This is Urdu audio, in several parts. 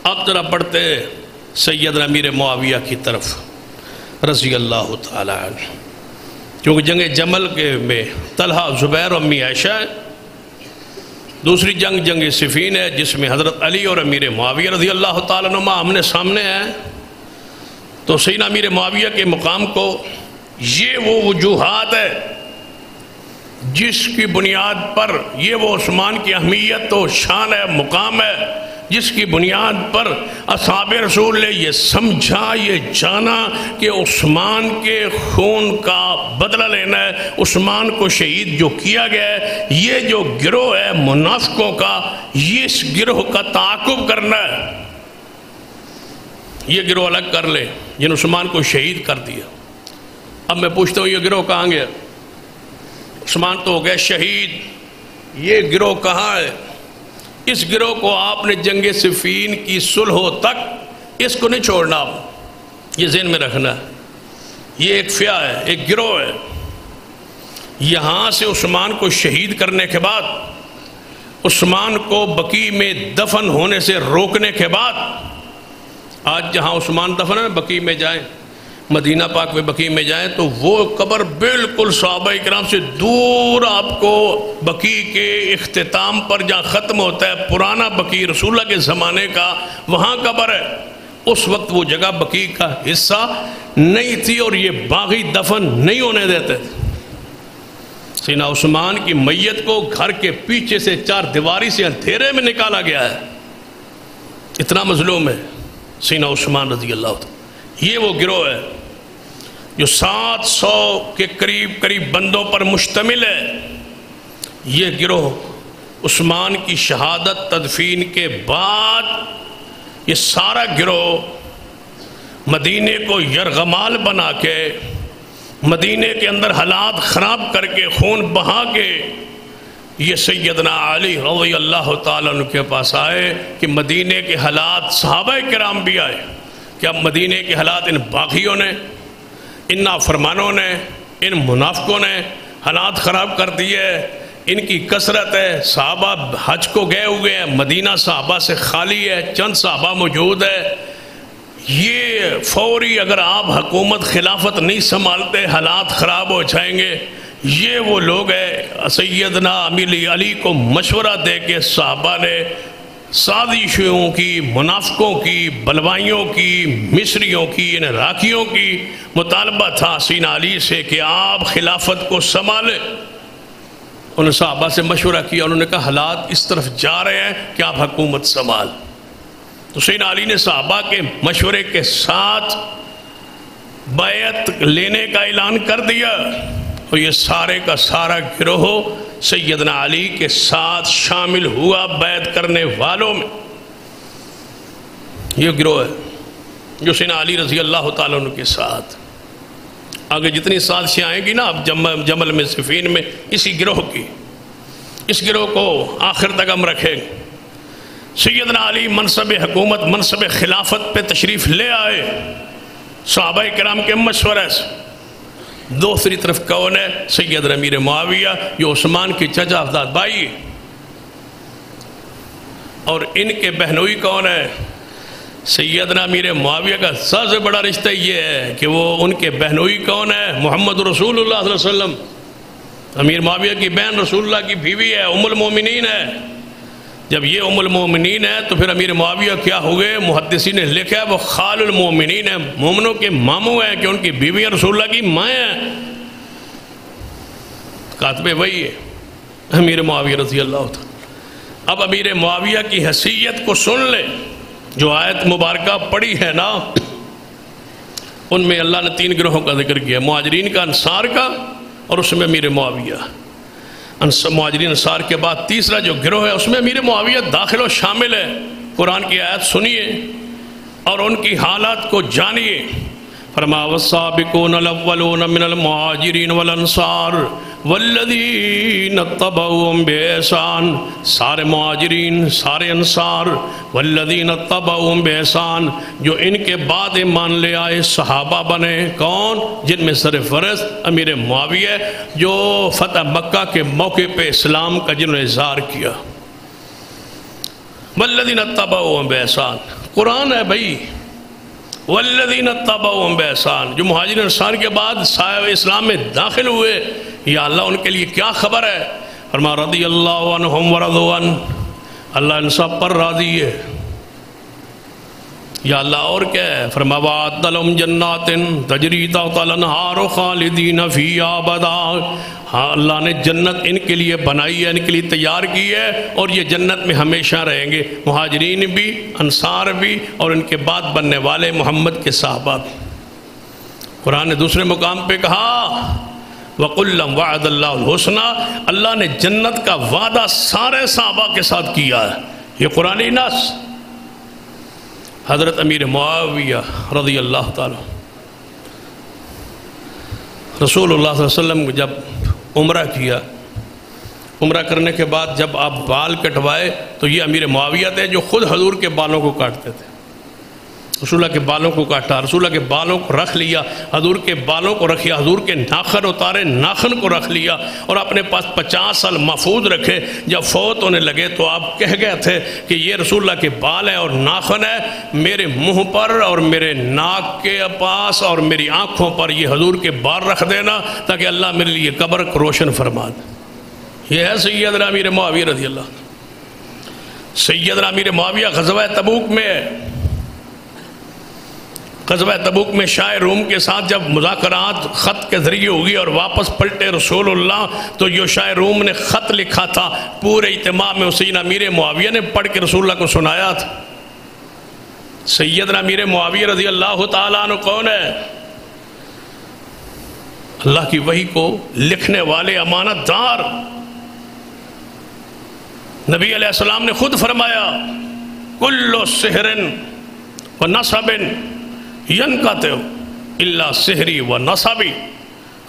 آپ ذرا پڑھتے سیدنا امیر معاویہ کی طرف رضی اللہ تعالیٰ عنہ، کیونکہ جنگ جمل کے میں طلحہ، زبیر اور امی عائشہ ہے۔ دوسری جنگ صفین ہے، جس میں حضرت علی اور امیر معاویہ رضی اللہ تعالیٰ عنہ آمنے سامنے ہیں۔ تو سیدنا امیر معاویہ کے مقام کو یہ وہ وجوہات ہے جس کی بنیاد پر، یہ وہ عثمان کی اہمیت و شان ہے، مقام ہے، جس کی بنیاد پر اصحاب رسول نے یہ سمجھا، یہ جانا کہ عثمان کے خون کا بدلہ لینا ہے، عثمان کو شہید جو کیا گیا ہے، یہ جو گروہ ہے منافقوں کا، یہ اس گروہ کا تعاقب کرنا ہے، یہ گروہ الگ کر لے جن عثمان کو شہید کر دیا۔ اب میں پوچھتا ہوں یہ گروہ کہاں گیا؟ عثمان تو ہو گیا شہید، یہ گروہ کہاں ہے؟ اس گروہ کو آپ نے جنگ صفین کی صلح تک اس کو نہیں چھوڑنا، آپ یہ ذہن میں رکھنا ہے، یہ ایک فئہ ہے، ایک گروہ ہے۔ یہاں سے عثمان کو شہید کرنے کے بعد، عثمان کو بقیع میں دفن ہونے سے روکنے کے بعد، آج جہاں عثمان دفن ہے بقیع میں جائیں، مدینہ پاک میں بقیع میں جائیں تو وہ قبر بالکل صحابہ کرام سے دور آپ کو بقیع کے اختتام پر جہاں ختم ہوتا ہے پرانا بقیع رسول اللہ کے زمانے کا، وہاں قبر ہے۔ اس وقت وہ جگہ بقیع کا حصہ نہیں تھی اور یہ باغی دفن نہیں ہونے دیتے تھے۔ سیدنا عثمان کی میت کو گھر کے پیچھے سے چار دیواری سے اندھیرے میں نکالا گیا ہے، اتنا مظلوم ہے سیدنا عثمان رضی اللہ عنہ۔ یہ وہ گروہ ہے جو 700 کے قریب بندوں پر مشتمل ہے۔ یہ گروہ عثمان کی شہادت تدفین کے بعد، یہ سارا گروہ مدینے کو یرغمال بنا کے، مدینے کے اندر حالات خراب کر کے، خون بہا کے، یہ سیدنا علی رضی اللہ تعالیٰ عنہ کے پاس آئے کہ مدینے کے حالات، صحابہ کرام بھی آئے کہ اب مدینے کے حالات ان باغیوں نے، ان نافرمانوں نے، ان منافقوں نے حالات خراب کر دیے، ان کی کثرت ہے، صحابہ حج کو گئے ہوئے ہیں، مدینہ صحابہ سے خالی ہے، چند صحابہ موجود ہے، یہ فوری اگر آپ حکومت خلافت نہیں سنبھالتے حالات خراب ہو جائیں گے۔ یہ وہ لوگ ہیں، سیدنا امیر علی کو مشورہ دے کے صحابہ نے سازشوں کی، منافقوں کی، بلوائیوں کی، مصریوں کی، ان عراقیوں کی مطالبہ تھا سیدنا علی سے کہ آپ خلافت کو سنبھالیں۔ انہوں نے صحابہ سے مشورہ کیا، انہوں نے کہا حالات اس طرف جا رہے ہیں کہ آپ حکومت سنبھال۔ تو سیدنا علی نے صحابہ کے مشورے کے ساتھ بیعت لینے کا اعلان کر دیا، اور یہ سارے کا سارا گروہ سیدنا علی کے ساتھ شامل ہوا بیعت کرنے والوں میں۔ یہ گروہ ہے جو سیدنا علی رضی اللہ تعالیٰ عنہ کے ساتھ، آگے جتنی سازشیں آئیں گی نا اب جمل میں، صفین میں، اسی گروہ کی، اس گروہ کو آخر تک ہم رکھیں گے۔ سیدنا علی منصب حکومت، منصب خلافت پہ تشریف لے آئے صحابہ کرام کے مشورے سے۔ دوسری طرف کون ہے؟ سیدنا امیر معاویہ، جو عثمان کی چچا افزاد بھائی، اور ان کے بہنوئی کون ہے؟ سیدنا امیر معاویہ کا سب سے بڑا رشتہ یہ ہے کہ وہ ان کے بہنوئی کون ہے؟ محمد رسول اللہ صلی اللہ علیہ وسلم۔ امیر معاویہ کی بہن رسول اللہ کی بیوی ہے، ام المومنین ہے۔ جب یہ ام المومنین ہے تو پھر امیر معاویہ کیا ہوئے؟ محدثین نے لکھا ہے وہ خال المومنین ہے، مومنوں کے ماموں ہیں کہ ان کی بیوی رسول اللہ کی مائیں ہیں۔ کاتب وہی ہے امیر معاویہ رضی اللہ عنہ۔ اب امیر معاویہ کی حیثیت کو سن لے، جو آیت مبارکہ پڑھی ہے نا، ان میں اللہ نے 3 گروہوں کا ذکر کیا، مہاجرین کا، انصار کا، اور اس میں امیر معاویہ۔ مہاجرین انصار کے بعد تیسرا جو گروہ ہے اس میں امیر معاویہ داخل و شامل ہے۔ قرآن کی آیت سنیے اور ان کی حالات کو جانیے۔ فرما والسابقون الاولون من المہاجرین والانصار والذین اتبعوهم بإحسان، سارے مہاجرین، سارے انصار، والذین اتبعوهم بإحسان، جو ان کے بعد ایمان لے آئے صحابہ بنے، کون؟ جن میں سرفرست امیر معاویہ، جو فتح مکہ کے موقع پہ اسلام کا جنہوں نے اظہار کیا۔ والذین اتبعوهم بإحسان، قرآن ہے بھائی، والذین اتبعوہم بإحسان، جو مہاجرین انصار کے بعد سایہ اسلام میں داخل ہوئے، یا اللہ ان کے لیے کیا خبر ہے؟ فرمایا رضی اللہ عنہم ورضوا عنہ، اللہ ان سب پر راضی ہے۔ یا اللہ اور کیا ہے؟ فرمایا وَأَعَدَّ لَهُمْ جَنَّاتٍ تَجْرِي تَحْتَهَا الْأَنْهَارُ خَالِدِينَ فِيهَا أَبَدًا، ہاں اللہ نے جنت ان کے لیے بنائی ہے، ان کے لیے تیار کی ہے، اور یہ جنت میں ہمیشہ رہیں گے، مہاجرین بھی، انصار بھی، اور ان کے بعد بننے والے محمد کے صحابہ بھی۔ قرآن نے دوسرے مقام پہ کہا وَقُلًّا وَعَدَ اللَّهُ الْحُسْنَى، اللہ نے جنت کا وعدہ سارے صحابہ کے ساتھ کیا ہے۔ یہ قرآنی نص۔ حضرت امیر معاویہ رضی اللہ تعالیٰ، رسول اللہ صلی اللہ علیہ وسلم جب عمرہ کیا، عمرہ کرنے کے بعد جب آپ بال کٹوائے تو یہ امیر معاویہ تھے جو خود حضور کے بالوں کو کاٹتے تھے۔ رسول اللہ کے بالوں کو کاٹا، رسول اللہ کے بالوں کو رکھ لیا، حضور کے بالوں کو رکھیا، حضور کے ناخن اتارے، ناخن کو رکھ لیا، اور اپنے پاس 50 سال محفوظ رکھے۔ جب فوت ہونے لگے تو آپ کہہ گئے تھے کہ یہ رسول اللہ کے بال ہیں اور ناخن ہے، میرے منہ پر اور میرے ناک کے پاس اور میری آنکھوں پر یہ حضور کے بال رکھ دینا تاکہ اللہ میرے لیے قبر کو روشن فرما دے۔ یہ ہے سیدنا امیر معاویہ رضی اللہ۔ سیدنا امیر معاویہ غزوہ تبوک میں ہے۔ غزوہ تبوک میں شاہ روم کے ساتھ جب مذاکرات خط کے ذریعے ہوگی اور واپس پلٹے رسول اللہ، تو جو شاہ روم نے خط لکھا تھا پورے اجتماع میں حسین امیر معاویہ نے پڑھ کے رسول اللہ کو سنایا تھا۔ سیدنا امیر معاویہ رضی اللہ تعالیٰ عنہ کون ہے؟ اللہ کی وحی کو لکھنے والے امانت دار۔ نبی علیہ السلام نے خود فرمایا کل سحر و نصب ینقطع الا سحری و نصبی،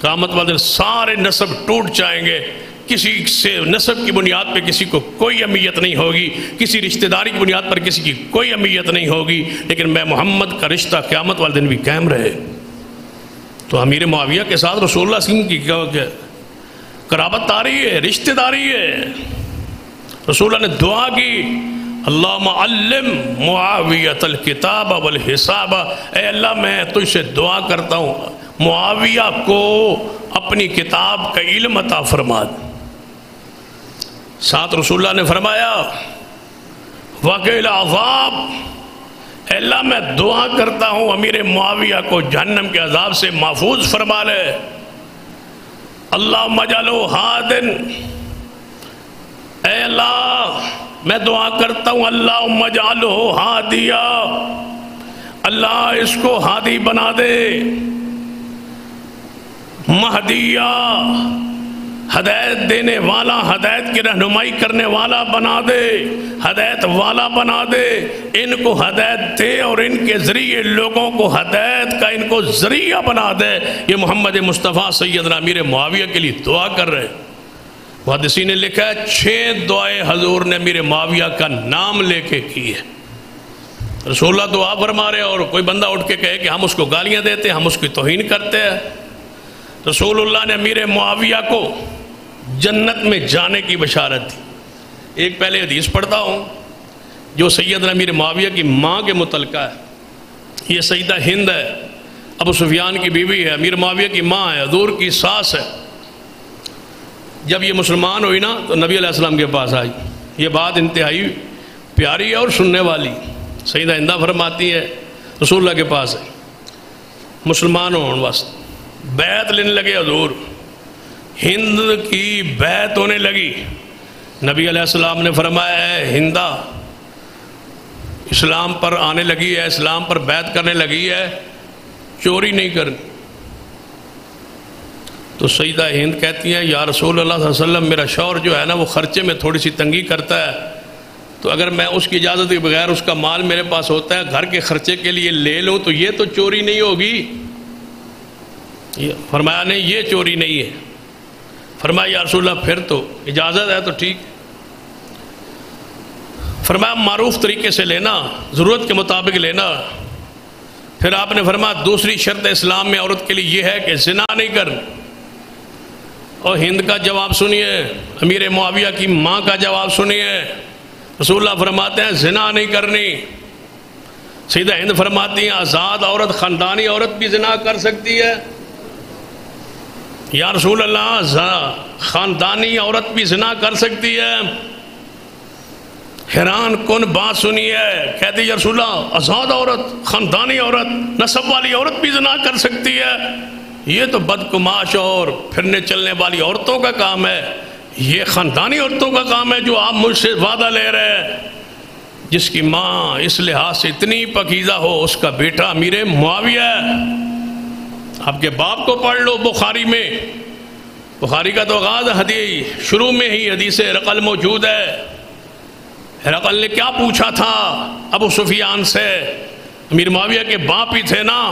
قیامت والے دن سارے نسب ٹوٹ جائیں گے، کسی سے نسب کی بنیاد پہ کسی کو کوئی اہمیت نہیں ہوگی، کسی رشتہ داری کی بنیاد پر کسی کی کوئی اہمیت نہیں ہوگی، لیکن میں محمد کا رشتہ قیامت والے دن بھی قائم رہے۔ تو امیر معاویہ کے ساتھ رسول اللہ صلی اللہ علیہ وسلم کی قرابت تاری ہے، رشتہ داری ہے۔ رسول اللہ نے دعا کی اللہم علم معاویۃ الکتاب والحساب، اے اللہ میں تجھ سے دعا کرتا ہوں معاویہ کو اپنی کتاب کا علم عطا فرما دے۔ ساتھ رسول اللہ نے فرمایا وقیل عذاب، اے اللہ میں دعا کرتا ہوں امیر معاویہ کو جہنم کے عذاب سے محفوظ فرما لے۔ اللہم اجعلہ ہادن، اے اللہ میں دعا کرتا ہوں اللہم اجعلہ ہادیا، اللہ اس کو ہادی بنا دے، مہدیہ ہدایت دینے والا، ہدایت کی رہنمائی کرنے والا بنا دے، ہدایت والا بنا دے، ان کو ہدایت دے اور ان کے ذریعے لوگوں کو ہدایت کا ان کو ذریعہ بنا دے۔ یہ محمد مصطفیٰ سیدنا امیر معاویہ کے لیے دعا کر رہے۔ محدثین نے لکھا ہے 6 دعائیں حضور نے امیر معاویہ کا نام لے کے کی ہے۔ رسول اللہ دعا فرما رہے اور کوئی بندہ اٹھ کے کہے کہ ہم اس کو گالیاں دیتے، ہم اس کی توہین کرتے ہیں۔ رسول اللہ نے امیر معاویہ کو جنت میں جانے کی بشارت دی۔ ایک پہلے حدیث پڑھتا ہوں جو سیدنا امیر معاویہ کی ماں کے متعلقہ ہے۔ یہ سیدہ ہند ہے، ابو سفیان کی بیوی ہے، امیر معاویہ کی ماں ہے، حضور کی ساس ہے۔ جب یہ مسلمان ہوئی نا تو نبی علیہ السلام کے پاس آئی۔ یہ بات انتہائی پیاری ہے اور سننے والی۔ سیدہ ہندہ فرماتی ہے رسول اللہ کے پاس ہے، مسلمان ہونے واسطے بیعت لینے لگے حضور، ہند کی بیعت ہونے لگی۔ نبی علیہ السلام نے فرمایا ہے ہندہ اسلام پر آنے لگی ہے، اسلام پر بیعت کرنے لگی ہے، چوری نہیں کرنی۔ تو سیدہ ہند کہتی ہیں یا رسول اللہ صلی اللہ علیہ وسلم، میرا شوہر جو ہے نا وہ خرچے میں تھوڑی سی تنگی کرتا ہے، تو اگر میں اس کی اجازت کے بغیر اس کا مال میرے پاس ہوتا ہے گھر کے خرچے کے لیے لے لوں تو یہ تو چوری نہیں ہوگی؟ فرمایا نہیں یہ چوری نہیں ہے۔ فرمایا یا رسول اللہ پھر تو اجازت ہے تو ٹھیک۔ فرمایا معروف طریقے سے لینا، ضرورت کے مطابق لینا۔ پھر آپ نے فرمایا دوسری شرط اسلام میں عورت کے لیے یہ ہے کہ زنا نہیں کرنا۔ اور ہند کا جواب سنیے، امیر معاویہ کی ماں کا جواب سنیے۔ رسول اللہ فرماتے ہیں زنا نہیں کرنی۔ سیدہ ہند فرماتی ہیں آزاد عورت خاندانی عورت بھی زنا کر سکتی ہے؟ یا رسول اللہ خاندانی عورت بھی زنا کر سکتی ہے؟ حیران کن بات سنی ہے، کہتے یا رسول اللہ آزاد عورت خاندانی عورت نسب والی عورت بھی زنا کر سکتی ہے؟ یہ تو بدکماش اور پھرنے چلنے والی عورتوں کا کام ہے، یہ خاندانی عورتوں کا کام ہے جو آپ مجھ سے وعدہ لے رہے ہیں۔ جس کی ماں اس لحاظ سے اتنی پاکیزہ ہو، اس کا بیٹا امیر معاویہ ہے۔ آپ کے باپ کو پڑھ لو بخاری میں، بخاری کا تو آغاز حدیث شروع میں ہی حدیث ہرقل موجود ہے۔ ہرقل نے کیا پوچھا تھا ابو سفیان سے؟ امیر معاویہ کے باپ ہی تھے نا،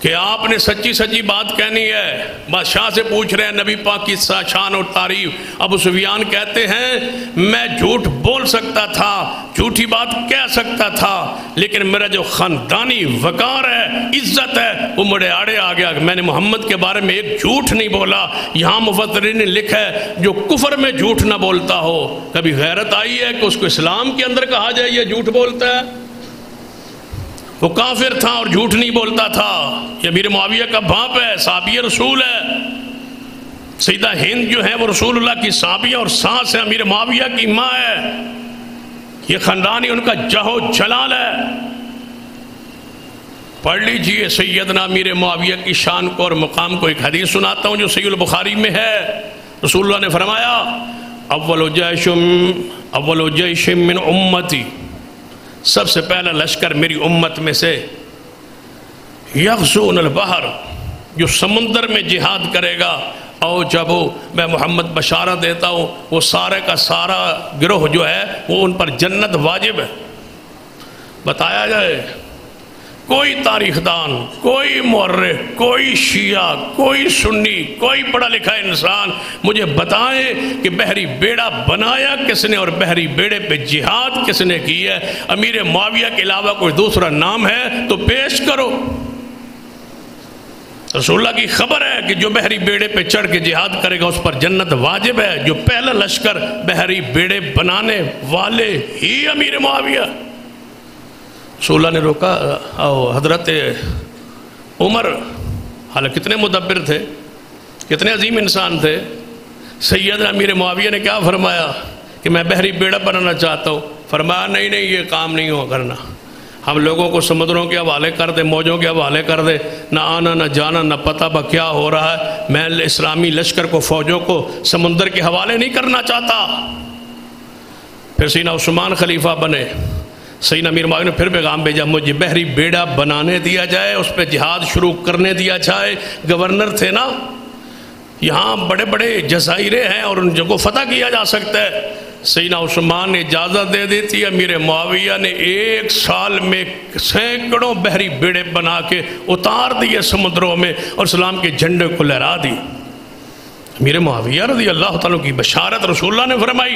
کہ آپ نے سچی سچی بات کہنی ہے۔ بادشاہ سے پوچھ رہے ہیں نبی پاک کی شان اور تعریف۔ ابو سفیان کہتے ہیں میں جھوٹ بول سکتا تھا، جھوٹی بات کہہ سکتا تھا، لیکن میرا جو خاندانی وقار ہے، عزت ہے، وہ مڑے آڑے آ گیا۔ میں نے محمد کے بارے میں ایک جھوٹ نہیں بولا۔ یہاں مفسرین نے لکھا ہے جو کفر میں جھوٹ نہ بولتا ہو، کبھی غیرت آئی ہے کہ اس کو اسلام کے اندر کہا جائے یہ جھوٹ بولتا ہے؟ وہ کافر تھا اور جھوٹ نہیں بولتا تھا۔ یہ امیر معاویہ کا باپ ہے، صحابی رسول ہے۔ سیدہ ہند جو ہے وہ رسول اللہ کی صحابیہ اور ساس ہے، امیر معاویہ کی ماں ہے۔ یہ خاندانی ان کا جہو جلال ہے۔ پڑھ لیجئے سیدنا امیر معاویہ کی شان کو اور مقام کو۔ ایک حدیث سناتا ہوں جو صحیح البخاری میں ہے۔ رسول اللہ نے فرمایا اول جیش من امتی، سب سے پہلا لشکر میری امت میں سے یغزون البحر، جو سمندر میں جہاد کرے گا، او جب میں محمد بشارت دیتا ہوں وہ سارے کا سارا گروہ جو ہے وہ ان پر جنت واجب ہے۔ بتایا جائے کوئی تاریخ دان، کوئی مورخ، کوئی شیعہ، کوئی سنی، کوئی پڑھا لکھا انسان مجھے بتائے کہ بحری بیڑا بنایا کس نے اور بحری بیڑے پہ جہاد کس نے کی ہے؟ امیر معاویہ کے علاوہ کوئی دوسرا نام ہے تو پیش کرو۔ رسول اللہ کی خبر ہے کہ جو بحری بیڑے پہ چڑھ کے جہاد کرے گا اس پر جنت واجب ہے۔ جو پہلا لشکر بحری بیڑے بنانے والے ہی امیر معاویہ۔ رسول اللہ نے روکا۔ حضرت عمر حالانکہ کتنے مدبر تھے، کتنے عظیم انسان تھے، سیدنا امیر معاویہ نے کیا فرمایا کہ میں بحری بیڑا بنانا چاہتا ہوں؟ فرمایا نہیں یہ کام نہیں ہو کرنا، ہم لوگوں کو سمندروں کے حوالے کر دے، موجوں کے حوالے کر دے، نہ آنا نہ جانا نہ پتہ با کیا ہو رہا ہے۔ میں اسلامی لشکر کو، فوجوں کو سمندر کے حوالے نہیں کرنا چاہتا۔ پھر سیدنا عثمان خلیفہ بنے، سیدنا امیر معاویہ نے پھر پیغام بھیجا مجھے بحری بیڑا بنانے دیا جائے، اس پہ جہاد شروع کرنے دیا جائے۔ گورنر تھے نا، یہاں بڑے بڑے جزائریں ہیں اور ان جگہوں فتح کیا جا سکتا ہے۔ سیدنا عثمان نے اجازت دے دی تھی، امیر معاویہ نے 1 سال میں سینکڑوں بحری بیڑے بنا کے اتار دیے سمندروں میں اور اسلام کے جھنڈے کو لہرا دی۔ امیر معاویہ رضی اللہ تعالیٰ کی بشارت رسول اللہ نے فرمائی۔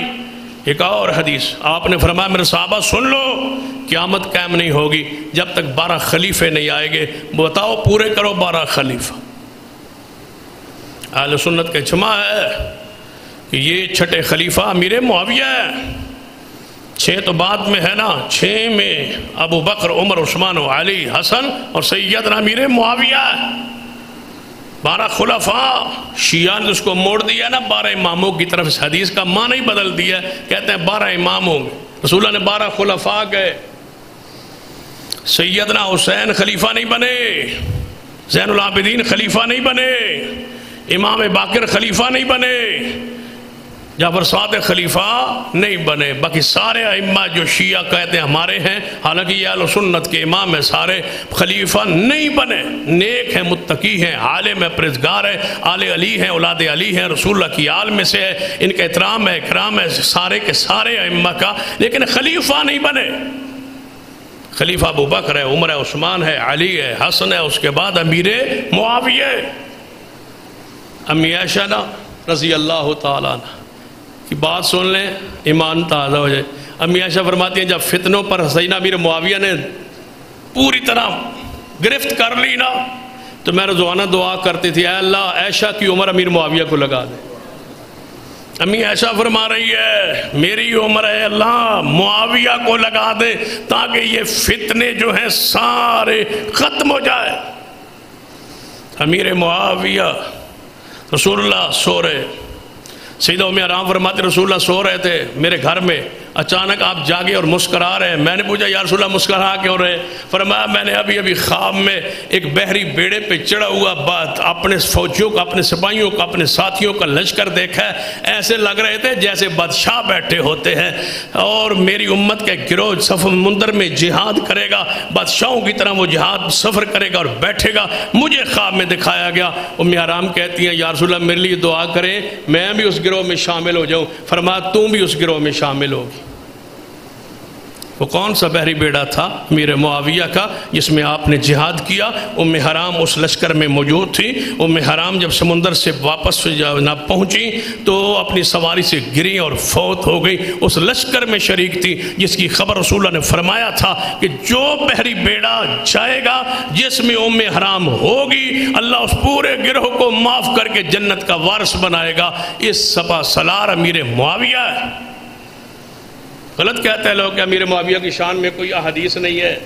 ایک اور حدیث آپ نے فرمایا میرے صحابہ سن لو، قیامت قائم نہیں ہوگی جب تک 12 خلیفے نہیں آئے گے۔ بتاؤ پورے کرو 12 خلیفہ۔ اہل سنت کا اجماع ہے کہ یہ 6ٹھے خلیفہ امیر معاویہ ہے۔ 6 تو بعد میں ہے نا، 6 میں ابو بکر، عمر، عثمان و علی، حسن اور سیدنا امیر معاویہ۔ 12 خلفاء، شیعہ نے اس کو موڑ دیا نا 12 اماموں کی طرف، اس حدیث کا معنی ہی بدل دیا، کہتے ہیں 12 امام ہوں گے۔ رسول اللہ نے 12 خلفاء گئے۔ سیدنا حسین خلیفہ نہیں بنے، زین العابدین خلیفہ نہیں بنے، امام باقر خلیفہ نہیں بنے، جعفر صادق خلیفہ نہیں بنے۔ باقی سارے ائمہ جو شیعہ کہتے ہیں ہمارے ہیں، حالانکہ یہ اہل سنت کے امام ہیں، سارے خلیفہ نہیں بنے۔ نیک ہیں، متقی ہیں، عالم ہیں، پرہیزگار ہیں، آل علی ہیں، اولاد علی ہیں، رسول اللہ کی آل میں سے ہے، ان کا احترام ہے، اکرام ہے سارے کے سارے ائمہ کا، لیکن خلیفہ نہیں بنے۔ خلیفہ ابو بکر ہے، عمر ہے، عثمان ہے، علی ہے، حسن ہے، اس کے بعد امیر معاویہ۔ امی عائشہ رضی اللہ تعالیٰ عنہ کی بات سن لیں، ایمان تازہ ہو جائے۔ امی عائشہ فرماتی ہیں جب فتنوں پر سیدنا امیر معاویہ نے پوری طرح گرفت کر لی نا، تو میں روزانہ دعا کرتی تھی اے اللہ عائشہ کی عمر امیر معاویہ کو لگا دے۔ امی ایسا فرما رہی ہے میری عمر ہے اللہ معاویہ کو لگا دے تاکہ یہ فتنے جو ہیں سارے ختم ہو جائے۔ امیر معاویہ رسول اللہ سو رہے، سیدہ ام حرام فرماتے رسول اللہ سو رہے تھے میرے گھر میں، اچانک آپ جاگے اور مسکرا رہے ہیں۔ میں نے پوچھا یا رسول اللہ مسکرا کیوں رہے؟ فرمایا میں نے ابھی خواب میں ایک بحری بیڑے پہ چڑھا ہوا بات اپنے فوجیوں کا، اپنے سپاہیوں کا، اپنے ساتھیوں کا لشکر دیکھا ہے، ایسے لگ رہے تھے جیسے بادشاہ بیٹھے ہوتے ہیں اور میری امت کے گروہ سمندر میں جہاد کرے گا، بادشاہوں کی طرح وہ جہاد سفر کرے گا اور بیٹھے گا، مجھے خواب میں دکھایا گیا۔ ام حرام کہتی ہیں یا رسول اللہ میرے لیے دعا کریں میں بھی اس گروہ میں شامل ہو جاؤں۔ فرمایا تم بھی اس گروہ میں شامل ہوگی۔ وہ کون سا بحری بیڑا تھا؟ امیر معاویہ کا، جس میں آپ نے جہاد کیا۔ ام حرام اس لشکر میں موجود تھی۔ ام حرام جب سمندر سے واپس نہ پہنچی تو اپنی سواری سے گری اور فوت ہو گئی۔ اس لشکر میں شریک تھی جس کی خبر رسول اللہ نے فرمایا تھا کہ جو بحری بیڑا جائے گا جس میں ام حرام ہوگی اللہ اس پورے گروہ کو معاف کر کے جنت کا وارث بنائے گا۔ اس سپہ سالار امیر معاویہ ہے۔ غلط کہتے ہیں لوگ کہ امیر معاویہ کی شان میں کوئی احادیث نہیں ہے۔